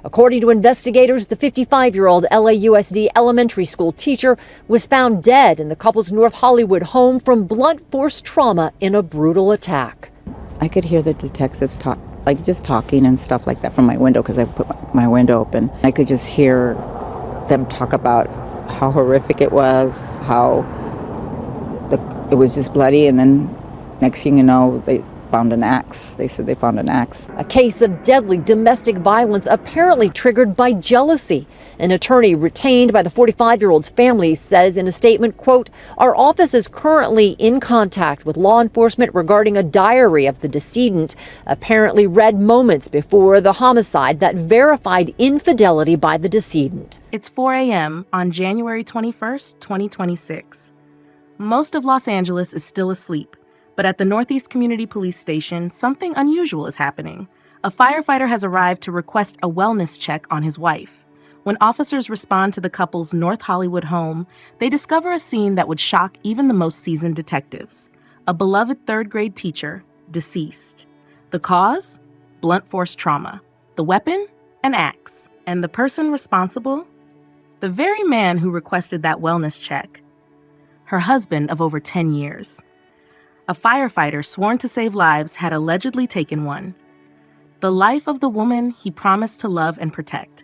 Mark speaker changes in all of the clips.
Speaker 1: According to investigators, the 55-year-old LAUSD elementary school teacher was found dead in the couple's North Hollywood home from blunt force trauma in a brutal attack.
Speaker 2: I could hear the detectives talk, like just talking and stuff like that from my window because I put my window open. I could just hear them talk about how horrific it was, how it was just bloody, and then next thing you know, they found an axe. They said they found an axe.
Speaker 1: A case of deadly domestic violence apparently triggered by jealousy. An attorney retained by the 45-year-old's family says in a statement, quote, "Our office is currently in contact with law enforcement regarding a diary of the decedent, apparently read moments before the homicide that verified infidelity by the decedent."
Speaker 3: It's 4 a.m. on January 21st, 2026. Most of Los Angeles is still asleep. But at the Northeast Community Police Station, something unusual is happening. A firefighter has arrived to request a wellness check on his wife. When officers respond to the couple's North Hollywood home, they discover a scene that would shock even the most seasoned detectives. A beloved third-grade teacher, deceased. The cause? Blunt force trauma. The weapon? An axe. And the person responsible? The very man who requested that wellness check. Her husband of over 10 years. A firefighter sworn to save lives had allegedly taken one. The life of the woman he promised to love and protect.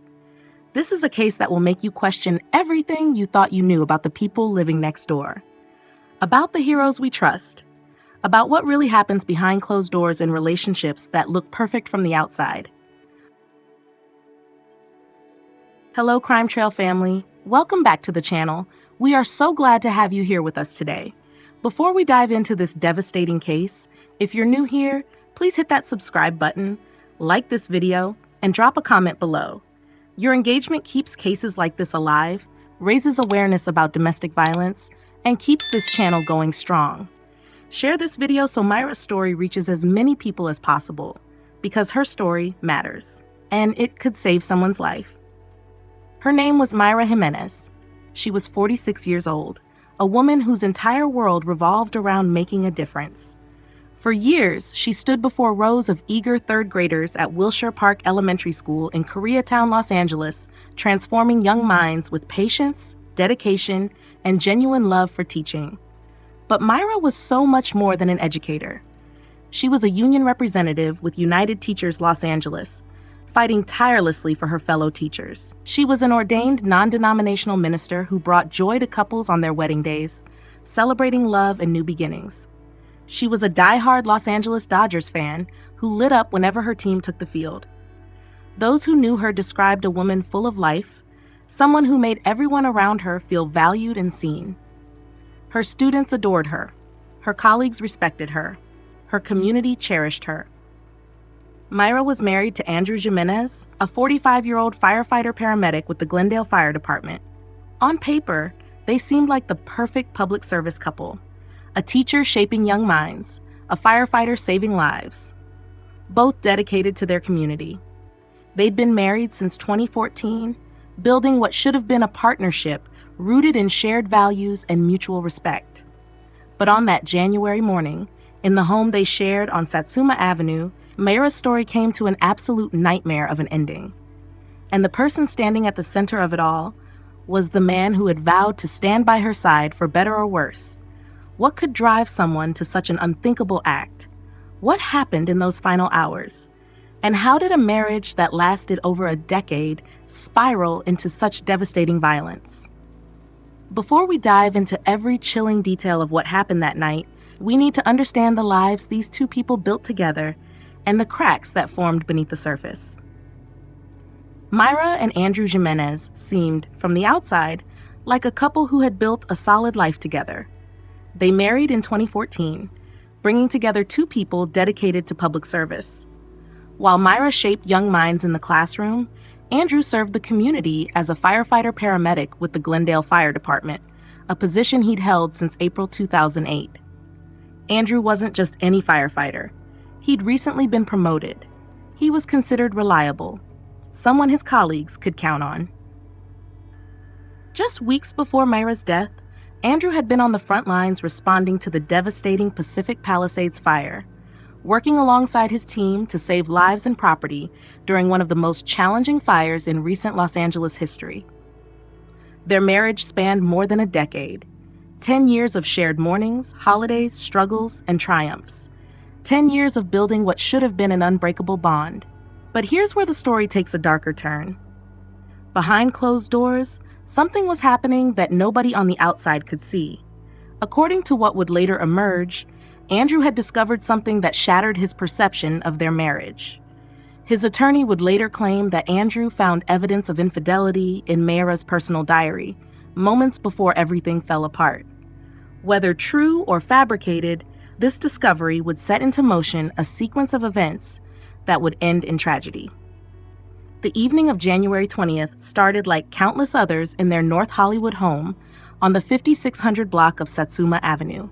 Speaker 3: This is a case that will make you question everything you thought you knew about the people living next door. About the heroes we trust. About what really happens behind closed doors in relationships that look perfect from the outside. Hello, Crime Trail family. Welcome back to the channel. We are so glad to have you here with us today. Before we dive into this devastating case, if you're new here, please hit that subscribe button, like this video, and drop a comment below. Your engagement keeps cases like this alive, raises awareness about domestic violence, and keeps this channel going strong. Share this video so Mayra's story reaches as many people as possible, because her story matters, and it could save someone's life. Her name was Mayra Jimenez. She was 46 years old. A woman whose entire world revolved around making a difference. For years, she stood before rows of eager third graders at Wilshire Park Elementary School in Koreatown, Los Angeles, transforming young minds with patience, dedication, and genuine love for teaching. But Mayra was so much more than an educator. She was a union representative with United Teachers Los Angeles, fighting tirelessly for her fellow teachers. She was an ordained non-denominational minister who brought joy to couples on their wedding days, celebrating love and new beginnings. She was a die-hard Los Angeles Dodgers fan who lit up whenever her team took the field. Those who knew her described a woman full of life, someone who made everyone around her feel valued and seen. Her students adored her. Her colleagues respected her. Her community cherished her. Mayra was married to Andrew Jimenez, a 45-year-old firefighter paramedic with the Glendale Fire Department. On paper, they seemed like the perfect public service couple. A teacher shaping young minds, a firefighter saving lives. Both dedicated to their community. They'd been married since 2014, building what should have been a partnership rooted in shared values and mutual respect. But on that January morning, in the home they shared on Satsuma Avenue, Mayra's story came to an absolute nightmare of an ending. And the person standing at the center of it all was the man who had vowed to stand by her side for better or worse. What could drive someone to such an unthinkable act? What happened in those final hours? And how did a marriage that lasted over a decade spiral into such devastating violence? Before we dive into every chilling detail of what happened that night, we need to understand the lives these two people built together and the cracks that formed beneath the surface. Mayra and Andrew Jimenez seemed, from the outside, like a couple who had built a solid life together. They married in 2014, bringing together two people dedicated to public service. While Mayra shaped young minds in the classroom, Andrew served the community as a firefighter paramedic with the Glendale Fire Department, a position he'd held since April 2008. Andrew wasn't just any firefighter. He'd recently been promoted. He was considered reliable, someone his colleagues could count on. Just weeks before Mayra's death, Andrew had been on the front lines responding to the devastating Pacific Palisades fire. working alongside his team to save lives and property during one of the most challenging fires in recent Los Angeles history. Their marriage spanned more than a decade. 10 years of shared mornings, holidays, struggles, and triumphs. 10 years of building what should have been an unbreakable bond. But here's where the story takes a darker turn. Behind closed doors, something was happening that nobody on the outside could see. According to what would later emerge, Andrew had discovered something that shattered his perception of their marriage. His attorney would later claim that Andrew found evidence of infidelity in Mayra's personal diary, moments before everything fell apart. Whether true or fabricated, this discovery would set into motion a sequence of events that would end in tragedy. The evening of January 20th started like countless others in their North Hollywood home on the 5600 block of Satsuma Avenue.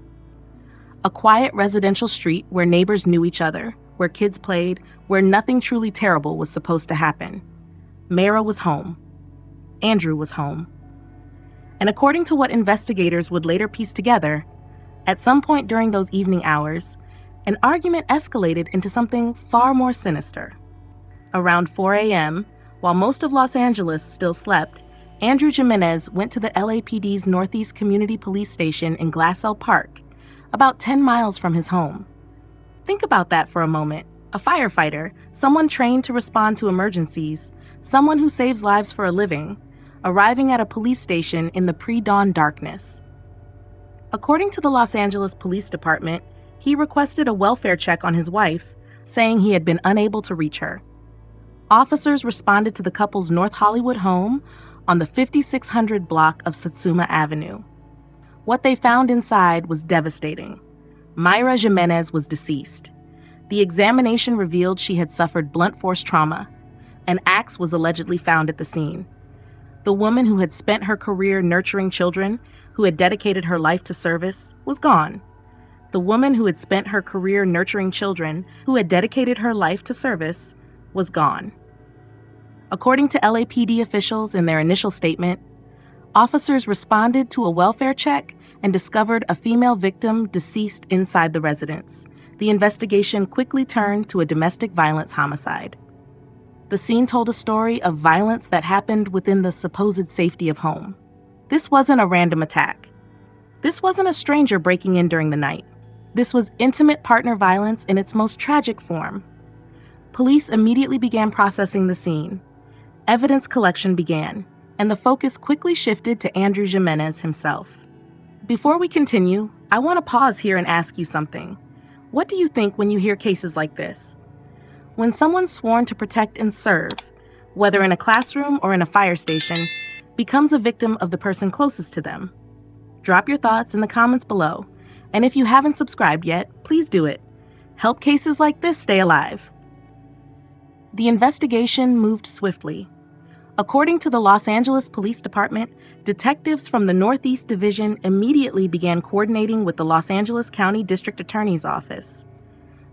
Speaker 3: A quiet residential street where neighbors knew each other, where kids played, where nothing truly terrible was supposed to happen. Mayra was home. Andrew was home. And according to what investigators would later piece together, at some point during those evening hours, an argument escalated into something far more sinister. Around 4 a.m., while most of Los Angeles still slept, Andrew Jimenez went to the LAPD's Northeast Community Police Station in Glendale Park, about 10 miles from his home. Think about that for a moment. A firefighter, someone trained to respond to emergencies, someone who saves lives for a living, arriving at a police station in the pre-dawn darkness. According to the Los Angeles Police Department, he requested a welfare check on his wife, saying he had been unable to reach her. Officers responded to the couple's North Hollywood home on the 5600 block of Satsuma Avenue. What they found inside was devastating. Mayra Jimenez was deceased. The examination revealed she had suffered blunt force trauma. An axe was allegedly found at the scene. The woman who had spent her career nurturing children, who had dedicated her life to service, was gone. The woman who had spent her career nurturing children, who had dedicated her life to service, was gone. According to LAPD officials in their initial statement, officers responded to a welfare check and discovered a female victim deceased inside the residence. The investigation quickly turned to a domestic violence homicide. The scene told a story of violence that happened within the supposed safety of home. This wasn't a random attack. This wasn't a stranger breaking in during the night. This was intimate partner violence in its most tragic form. Police immediately began processing the scene. Evidence collection began, and the focus quickly shifted to Andrew Jimenez himself. Before we continue, I want to pause here and ask you something. What do you think when you hear cases like this? When someone sworn to protect and serve, whether in a classroom or in a fire station, becomes a victim of the person closest to them. Drop your thoughts in the comments below, and if you haven't subscribed yet, please do it. Help cases like this stay alive. The investigation moved swiftly. According to the Los Angeles Police Department, detectives from the Northeast Division immediately began coordinating with the Los Angeles County District Attorney's Office.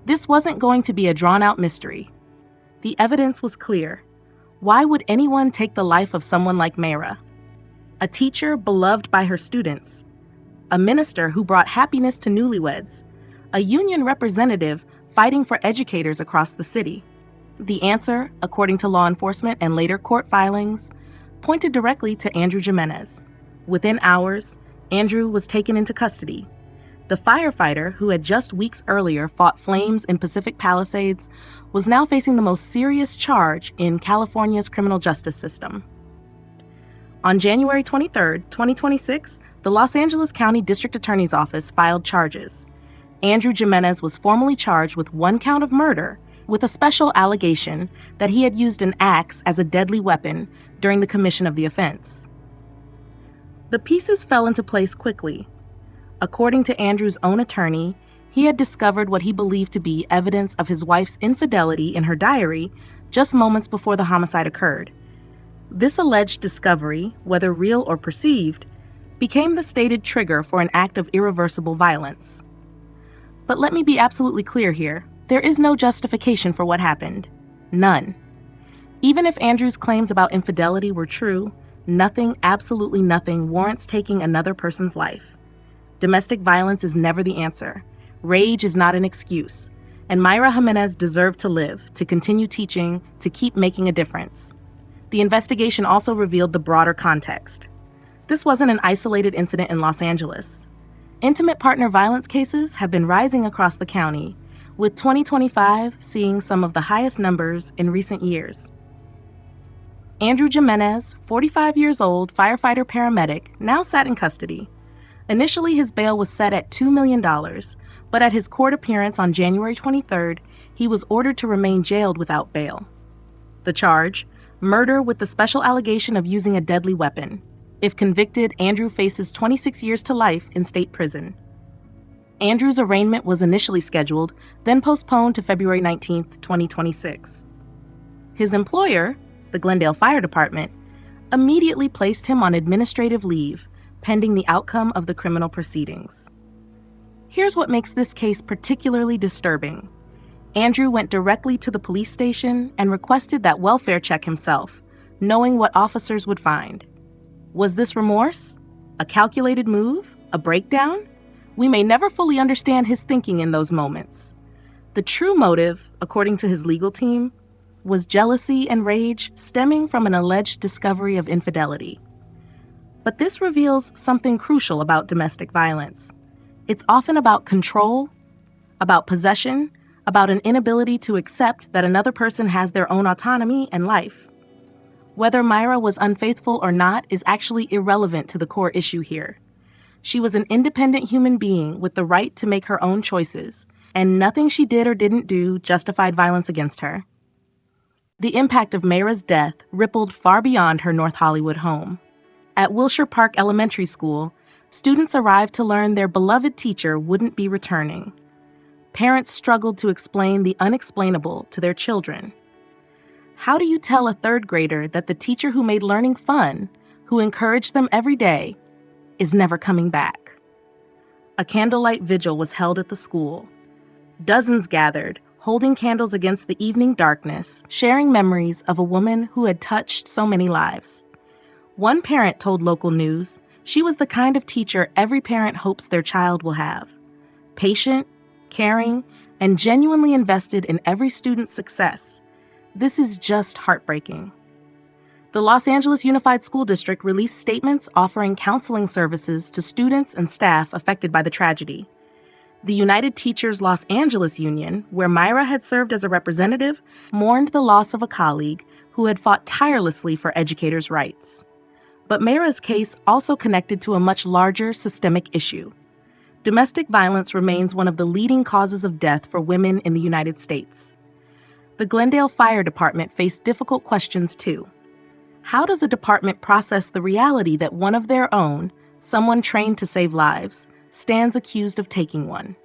Speaker 3: This wasn't going to be a drawn-out mystery. The evidence was clear. Why would anyone take the life of someone like Mayra? A teacher beloved by her students, a minister who brought happiness to newlyweds, a union representative fighting for educators across the city. The answer, according to law enforcement and later court filings, pointed directly to Andrew Jimenez. Within hours, Andrew was taken into custody. The firefighter, who had just weeks earlier fought flames in Pacific Palisades, was now facing the most serious charge in California's criminal justice system. On January 23, 2026, the Los Angeles County District Attorney's Office filed charges. Andrew Jimenez was formally charged with one count of murder, with a special allegation that he had used an axe as a deadly weapon during the commission of the offense. The pieces fell into place quickly. According to Andrew's own attorney, he had discovered what he believed to be evidence of his wife's infidelity in her diary just moments before the homicide occurred. This alleged discovery, whether real or perceived, became the stated trigger for an act of irreversible violence. But let me be absolutely clear here. There is no justification for what happened. None. Even if Andrew's claims about infidelity were true, nothing, absolutely nothing, warrants taking another person's life. Domestic violence is never the answer. Rage is not an excuse. and Mayra Jimenez deserved to live, to continue teaching, to keep making a difference. The investigation also revealed the broader context. This wasn't an isolated incident in Los Angeles. Intimate partner violence cases have been rising across the county, with 2025 seeing some of the highest numbers in recent years. Andrew Jimenez, 45 years old, firefighter paramedic, now sat in custody. Initially, his bail was set at $2 million, but at his court appearance on January 23rd, he was ordered to remain jailed without bail. The charge: murder with the special allegation of using a deadly weapon. If convicted, Andrew faces 26 years to life in state prison. Andrew's arraignment was initially scheduled, then postponed to February 19, 2026. His employer, the Glendale Fire Department, immediately placed him on administrative leave, pending the outcome of the criminal proceedings. Here's what makes this case particularly disturbing. Andrew went directly to the police station and requested that welfare check himself, knowing what officers would find. Was this remorse? A calculated move? A breakdown? We may never fully understand his thinking in those moments. The true motive, according to his legal team, was jealousy and rage stemming from an alleged discovery of infidelity. But this reveals something crucial about domestic violence. It's often about control, about possession, about an inability to accept that another person has their own autonomy and life. Whether Mayra was unfaithful or not is actually irrelevant to the core issue here. She was an independent human being with the right to make her own choices, and nothing she did or didn't do justified violence against her. The impact of Mayra's death rippled far beyond her North Hollywood home. At Wilshire Park Elementary School, students arrived to learn their beloved teacher wouldn't be returning. Parents struggled to explain the unexplainable to their children. How do you tell a third grader that the teacher who made learning fun, who encouraged them every day, is never coming back? A candlelight vigil was held at the school. Dozens gathered, holding candles against the evening darkness, sharing memories of a woman who had touched so many lives. One parent told local news she was the kind of teacher every parent hopes their child will have: patient, caring, and genuinely invested in every student's success. This is just heartbreaking. The Los Angeles Unified School District released statements offering counseling services to students and staff affected by the tragedy. The United Teachers Los Angeles Union, where Mayra had served as a representative, mourned the loss of a colleague who had fought tirelessly for educators' rights. But Mayra's case also connected to a much larger systemic issue. Domestic violence remains one of the leading causes of death for women in the United States. The Glendale Fire Department faced difficult questions too. How does a department process the reality that one of their own, someone trained to save lives, stands accused of taking one?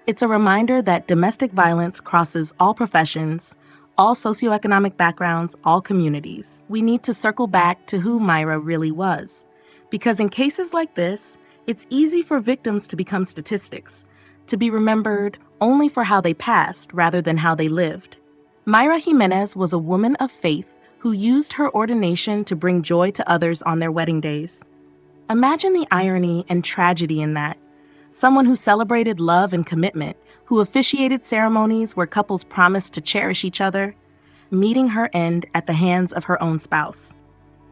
Speaker 3: It's a reminder that domestic violence crosses all professions, all socioeconomic backgrounds, all communities. We need to circle back to who Mayra really was. Because in cases like this, it's easy for victims to become statistics, to be remembered only for how they passed rather than how they lived. Mayra Jimenez was a woman of faith who used her ordination to bring joy to others on their wedding days. Imagine the irony and tragedy in that. Someone who celebrated love and commitment, who officiated ceremonies where couples promised to cherish each other, meeting her end at the hands of her own spouse.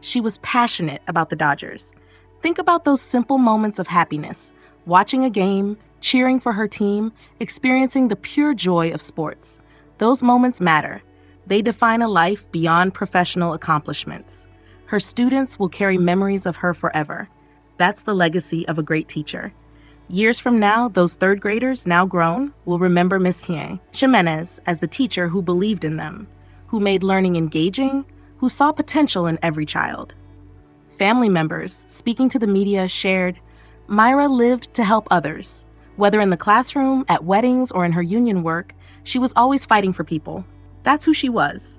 Speaker 3: She was passionate about the Dodgers. Think about those simple moments of happiness, watching a game, cheering for her team, experiencing the pure joy of sports. Those moments matter. They define a life beyond professional accomplishments. Her students will carry memories of her forever. That's the legacy of a great teacher. Years from now, those third graders, now grown, will remember Miss Jimenez as the teacher who believed in them, who made learning engaging, who saw potential in every child. Family members, speaking to the media, shared, Mayra lived to help others. Whether in the classroom, at weddings, or in her union work, she was always fighting for people. That's who she was.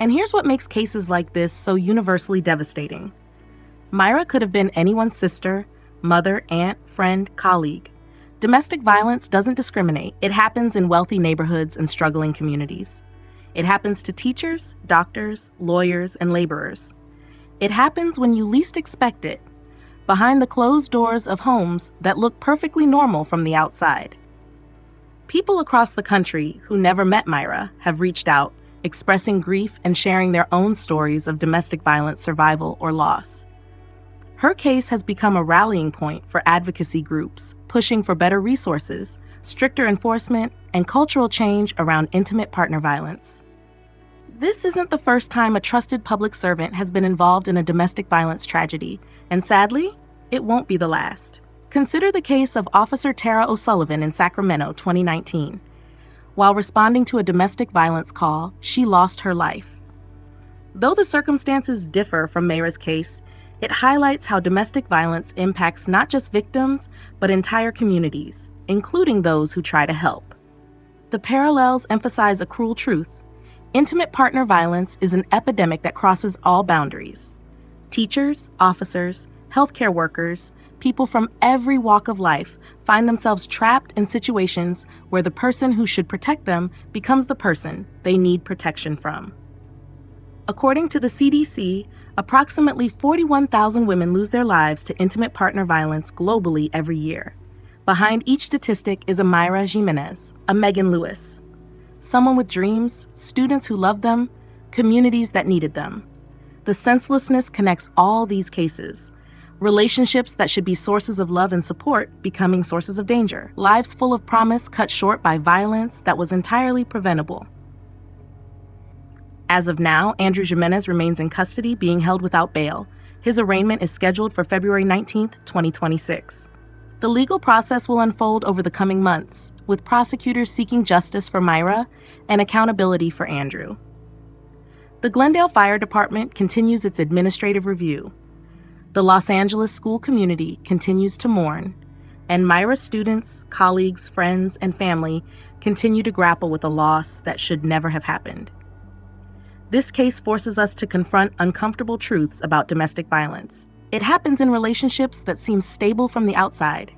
Speaker 3: And here's what makes cases like this so universally devastating. Mayra could have been anyone's sister, mother, aunt, friend, colleague. Domestic violence doesn't discriminate. It happens in wealthy neighborhoods and struggling communities. It happens to teachers, doctors, lawyers, and laborers. It happens when you least expect it, behind the closed doors of homes that look perfectly normal from the outside. People across the country who never met Mayra have reached out, expressing grief and sharing their own stories of domestic violence survival or loss. Her case has become a rallying point for advocacy groups, pushing for better resources, stricter enforcement, and cultural change around intimate partner violence. This isn't the first time a trusted public servant has been involved in a domestic violence tragedy, and sadly, it won't be the last. Consider the case of Officer Tara O'Sullivan in Sacramento, 2019. While responding to a domestic violence call, she lost her life. Though the circumstances differ from Mayra's case, it highlights how domestic violence impacts not just victims, but entire communities, including those who try to help. The parallels emphasize a cruel truth. Intimate partner violence is an epidemic that crosses all boundaries. Teachers, officers, healthcare workers, people from every walk of life find themselves trapped in situations where the person who should protect them becomes the person they need protection from. According to the CDC, approximately 41,000 women lose their lives to intimate partner violence globally every year. Behind each statistic is a Mayra Jimenez, a Megan Lewis. Someone with dreams, students who loved them, communities that needed them. The senselessness connects all these cases. Relationships that should be sources of love and support becoming sources of danger. Lives full of promise cut short by violence that was entirely preventable. As of now, Andrew Jimenez remains in custody, being held without bail. His arraignment is scheduled for February 19, 2026. The legal process will unfold over the coming months, with prosecutors seeking justice for Mayra and accountability for Andrew. The Glendale Fire Department continues its administrative review. The Los Angeles school community continues to mourn, and Mayra's students, colleagues, friends, and family continue to grapple with a loss that should never have happened. This case forces us to confront uncomfortable truths about domestic violence. It happens in relationships that seem stable from the outside.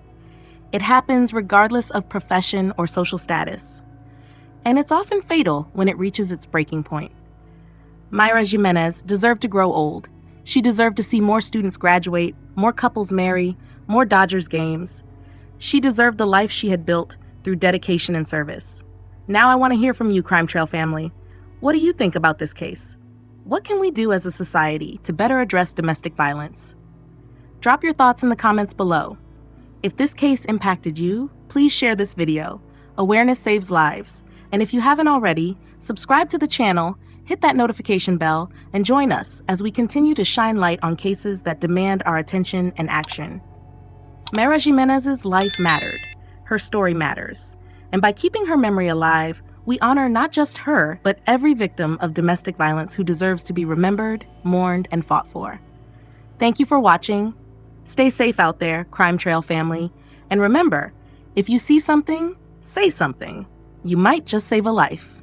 Speaker 3: It happens regardless of profession or social status. And it's often fatal when it reaches its breaking point. Mayra Jimenez deserved to grow old. She deserved to see more students graduate, more couples marry, more Dodgers games. She deserved the life she had built through dedication and service. Now I want to hear from you, Crime Trail family. What do you think about this case? What can we do as a society to better address domestic violence? Drop your thoughts in the comments below. If this case impacted you, please share this video. Awareness saves lives. And if you haven't already, subscribe to the channel, hit that notification bell, and join us as we continue to shine light on cases that demand our attention and action. Mayra Jimenez's life mattered. Her story matters. And by keeping her memory alive, we honor not just her, but every victim of domestic violence who deserves to be remembered, mourned, and fought for. Thank you for watching. Stay safe out there, Crime Trail family. And remember, if you see something, say something. You might just save a life.